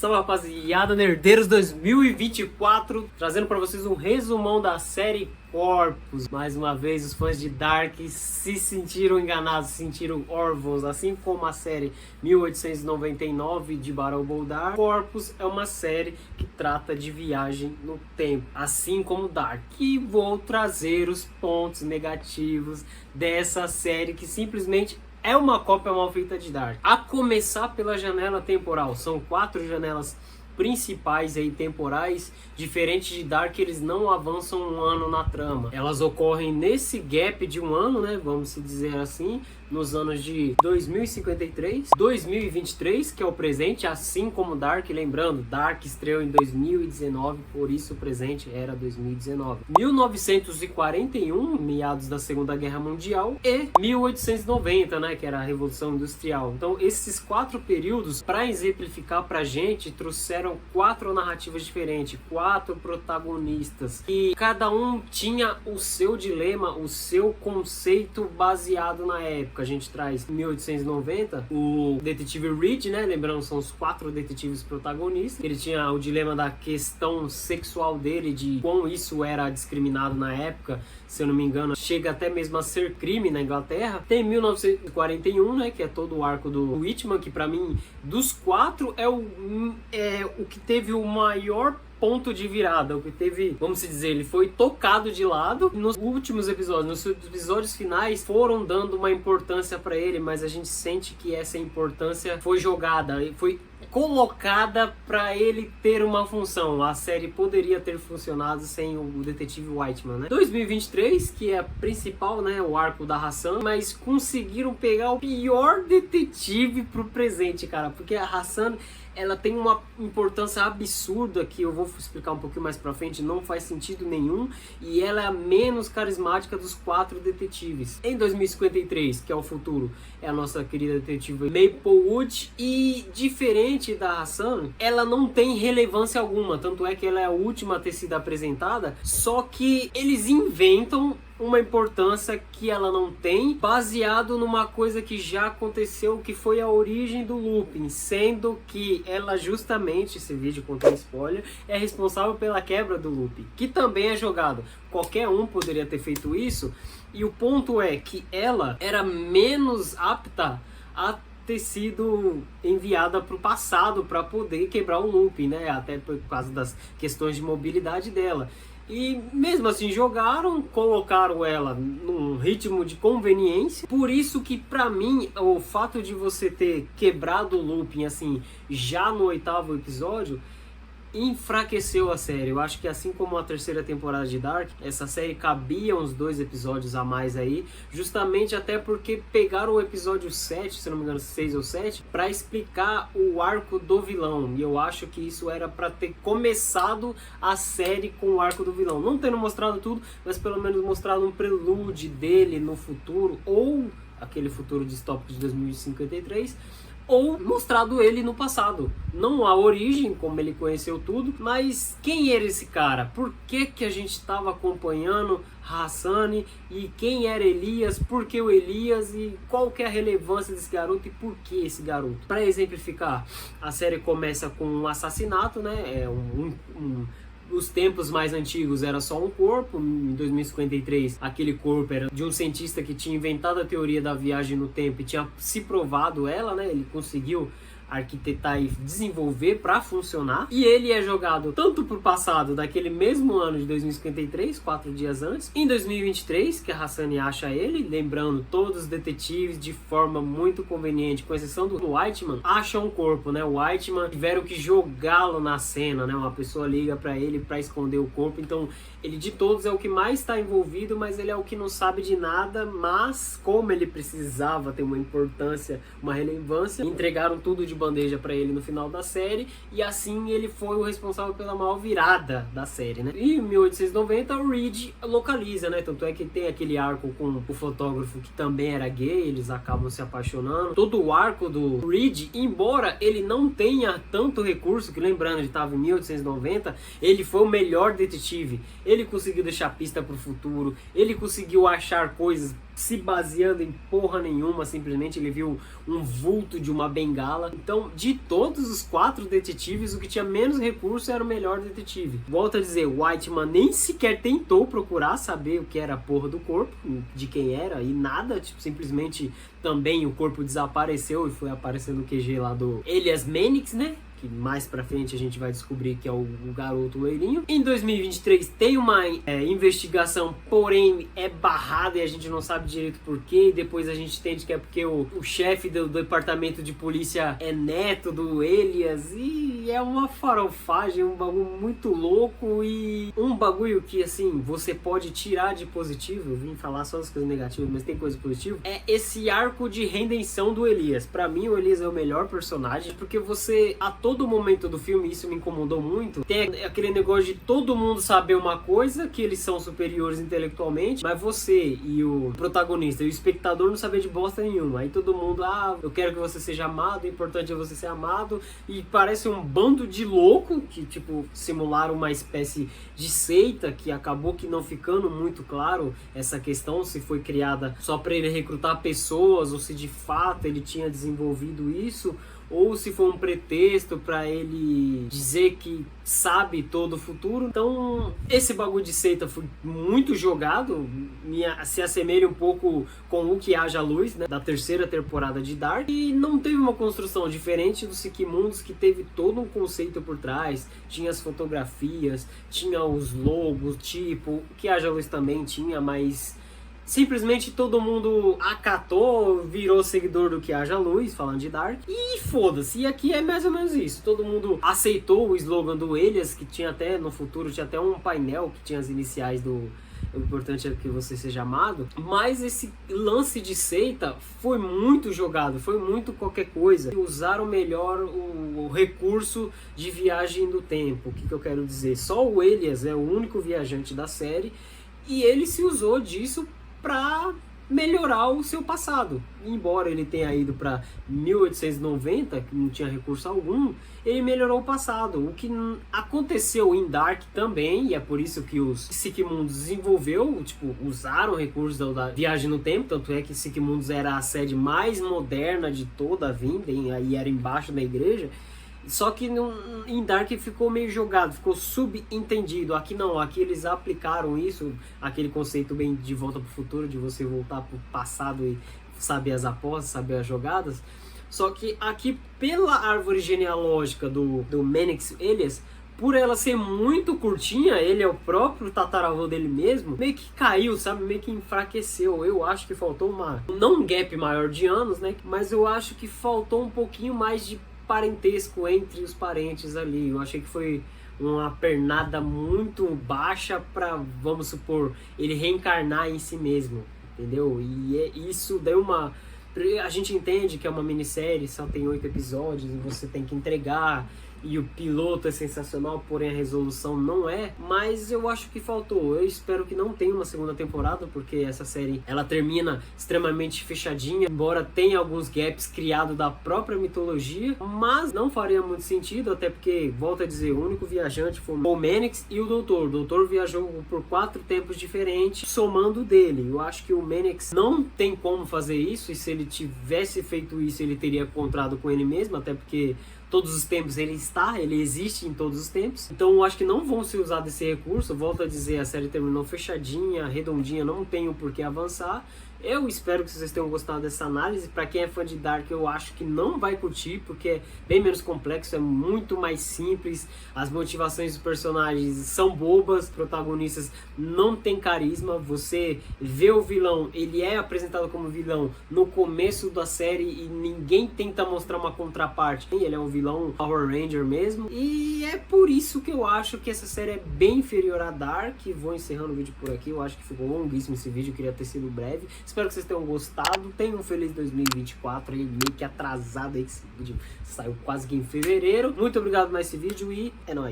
Salve rapaziada, Nerdeiros 2024, trazendo pra vocês um resumão da série Corpus. Mais uma vez os fãs de Dark se sentiram enganados, se sentiram órfãos, assim como a série 1899 de Barão Boldar. Corpus é uma série que trata de viagem no tempo, assim como Dark. E vou trazer os pontos negativos dessa série que simplesmente é uma cópia mal feita de Dark. A começar pela janela temporal. São 4 janelas principais aí temporais, diferente de Dark, eles não avançam um ano na trama. Elas ocorrem nesse gap de um ano, né, vamos se dizer assim, nos anos de 2053, 2023, que é o presente, assim como Dark. Lembrando, Dark estreou em 2019, por isso o presente era 2019. 1941, meados da Segunda Guerra Mundial, e 1890, né, que era a Revolução Industrial. Então, esses 4 períodos, para exemplificar pra gente, trouxeram 4 narrativas diferentes, 4 protagonistas, e cada um tinha o seu dilema, o seu conceito baseado na época. A gente traz 1890, o detetive Reed, né? Lembrando, são os 4 detetives protagonistas. Ele tinha o dilema da questão sexual dele, de quão isso era discriminado na época. Se eu não me engano, chega até mesmo a ser crime na Inglaterra. Tem 1941, né? Que é todo o arco do Whitman, que pra mim, dos 4, é o que teve o maior ponto de virada, o que teve, vamos dizer, ele foi tocado de lado. Nos últimos episódios, nos episódios finais, foram dando uma importância para ele, mas a gente sente que essa importância foi jogada, foi colocada para ele ter uma função. A série poderia ter funcionado sem o detetive Whitman, né? 2023, que é a principal, né, o arco da Hassan, mas conseguiram pegar o pior detetive pro presente, cara, porque a Hassan, ela tem uma importância absurda que eu vou explicar um pouquinho mais pra frente, não faz sentido nenhum, e ela é a menos carismática dos 4 detetives. Em 2053, que é o futuro, é a nossa querida detetive Maplewood, e diferente da Hassan, ela não tem relevância alguma, tanto é que ela é a última a ter sido apresentada, só que eles inventam uma importância que ela não tem, baseado numa coisa que já aconteceu, que foi a origem do Lupin, sendo que ela justamente, esse vídeo contém spoiler, é responsável pela quebra do Lupin, que também é jogado. Qualquer um poderia ter feito isso, e o ponto é que ela era menos apta a ter sido enviada para o passado para poder quebrar o Lupin, né? Até por causa das questões de mobilidade dela. E mesmo assim jogaram, colocaram ela num ritmo de conveniência. Por isso que pra mim o fato de você ter quebrado o Lupin assim já no 8º episódio enfraqueceu a série. Eu acho que assim como a 3ª temporada de Dark, essa série cabia uns 2 episódios a mais aí, justamente até porque pegaram o episódio 7, se não me engano 6 ou 7, para explicar o arco do vilão, e eu acho que isso era para ter começado a série com o arco do vilão, não tendo mostrado tudo, mas pelo menos mostrado um prelúdio dele no futuro, ou aquele futuro distópico de 2053, ou mostrado ele no passado. Não a origem, como ele conheceu tudo, mas quem era esse cara? Por que que a gente estava acompanhando Hassan? E quem era Elias? Por que o Elias? E qual que é a relevância desse garoto? E por que esse garoto? Para exemplificar, a série começa com um assassinato, né? Os tempos mais antigos era só um corpo. Em 2053 aquele corpo era de um cientista que tinha inventado a teoria da viagem no tempo e tinha se provado ela, né? Ele conseguiu arquitetar e desenvolver para funcionar, e ele é jogado tanto pro passado daquele mesmo ano de 2053, 4 dias antes, em 2023, que a Hassan acha ele, lembrando, todos os detetives de forma muito conveniente, com exceção do Whitman, acham um corpo, né? O Whitman tiveram que jogá-lo na cena, né? Uma pessoa liga para ele para esconder o corpo, então ele de todos é o que mais está envolvido, mas ele é o que não sabe de nada, mas como ele precisava ter uma importância, uma relevância, entregaram tudo de bandeja para ele no final da série, e assim ele foi o responsável pela maior virada da série, né? E em 1890 o Reed localiza, né? Tanto é que tem aquele arco com o fotógrafo que também era gay, eles acabam se apaixonando. Todo o arco do Reed, embora ele não tenha tanto recurso, que lembrando, ele estava em 1890, ele foi o melhor detetive. Ele conseguiu deixar pista para o futuro, ele conseguiu achar coisas se baseando em porra nenhuma, simplesmente ele viu um vulto de uma bengala. Então, de todos os 4 detetives, o que tinha menos recurso era o melhor detetive. Volto a dizer, Whiteman nem sequer tentou procurar saber o que era a porra do corpo, de quem era, e nada, tipo, simplesmente também o corpo desapareceu e foi aparecer no QG lá do Elias Mannix, né? Que mais pra frente a gente vai descobrir que é o garoto loirinho. Em 2023 tem uma investigação, porém é barrada e a gente não sabe direito porquê. Depois a gente entende que é porque o chefe do departamento de polícia é neto do Elias. E é uma farofagem, um bagulho muito louco e um bagulho que, assim, você pode tirar de positivo. Eu vim falar só das coisas negativas, mas tem coisa positiva. É esse arco de redenção do Elias. Pra mim, o Elias é o melhor personagem, porque você, a todo momento do filme, isso me incomodou muito, tem aquele negócio de todo mundo saber uma coisa, que eles são superiores intelectualmente, mas você e o protagonista e o espectador não saber de bosta nenhuma. Aí todo mundo, eu quero que você seja amado, o importante é você ser amado, e parece um bando de louco que, tipo, simularam uma espécie de seita, que acabou que não ficando muito claro essa questão, se foi criada só para ele recrutar pessoas, ou se de fato ele tinha desenvolvido isso, ou se foi um pretexto para ele dizer que sabe todo o futuro. Então, esse bagulho de seita foi muito jogado, se assemelha um pouco com o Que Haja Luz, né, da 3ª temporada de Dark, e não teve uma construção diferente do Siquemundos, que teve todo um conceito por trás, tinha as fotografias, tinha os logos, tipo, o Que Haja Luz também tinha, mas simplesmente todo mundo acatou, virou seguidor do Que Haja Luz, falando de Dark, e foda-se. E aqui é mais ou menos isso, todo mundo aceitou o slogan do Elias, que tinha até, no futuro, tinha até um painel que tinha as iniciais do O Importante é que Você Seja Amado, mas esse lance de seita foi muito jogado, foi muito qualquer coisa. Usaram melhor o recurso de viagem do tempo. O que eu quero dizer? Só o Elias é o único viajante da série, e ele se usou disso para melhorar o seu passado. Embora ele tenha ido para 1890, que não tinha recurso algum, ele melhorou o passado. O que aconteceu em Dark também, e é por isso que os Siquemundos desenvolveu, tipo, usaram recursos da viagem no tempo, tanto é que Siquemundos era a sede mais moderna de toda a vinda, e aí era embaixo da igreja. Só que em Dark ficou meio jogado, ficou subentendido. Aqui não, aqui eles aplicaram isso, aquele conceito bem de Volta pro Futuro, de você voltar pro passado e saber as apostas, saber as jogadas. Só que aqui, pela árvore genealógica do Mannix Elias, por ela ser muito curtinha, ele é o próprio tataravô dele mesmo, meio que caiu, sabe? Meio que enfraqueceu. Eu acho que faltou não um gap maior de anos, né? Mas eu acho que faltou um pouquinho mais de parentesco entre os parentes ali. Eu achei que foi uma pernada muito baixa para, vamos supor, ele reencarnar em si mesmo, entendeu? E isso deu uma... A gente entende que é uma minissérie, só tem 8 episódios e você tem que entregar, e o piloto é sensacional, porém a resolução não é, mas eu acho que faltou. Eu espero que não tenha uma segunda temporada, porque essa série, ela termina extremamente fechadinha, embora tenha alguns gaps criados da própria mitologia, mas não faria muito sentido, até porque, volto a dizer, o único viajante foi o Mannix e o Doutor. O Doutor viajou por 4 tempos diferentes, somando dele. Eu acho que o Mannix não tem como fazer isso, e se ele tivesse feito isso, ele teria encontrado com ele mesmo, até porque todos os tempos ele existe em todos os tempos. Então eu acho que não vão ser usados esse recurso. Volto a dizer, a série terminou fechadinha, redondinha, não tenho por que avançar. Eu espero que vocês tenham gostado dessa análise. Para quem é fã de Dark, eu acho que não vai curtir, porque é bem menos complexo, é muito mais simples. As motivações dos personagens são bobas, protagonistas não tem carisma. Você vê o vilão, ele é apresentado como vilão no começo da série e ninguém tenta mostrar uma contraparte. Ele é um vilão Power Ranger mesmo. E é por isso que eu acho que essa série é bem inferior a Dark. Vou encerrando o vídeo por aqui. Eu acho que ficou longuíssimo esse vídeo, eu queria ter sido breve. Espero que vocês tenham gostado. Tenham um feliz 2024 aí, meio que atrasado aí, que esse vídeo saiu quase que em fevereiro. Muito obrigado por esse vídeo e é nóis.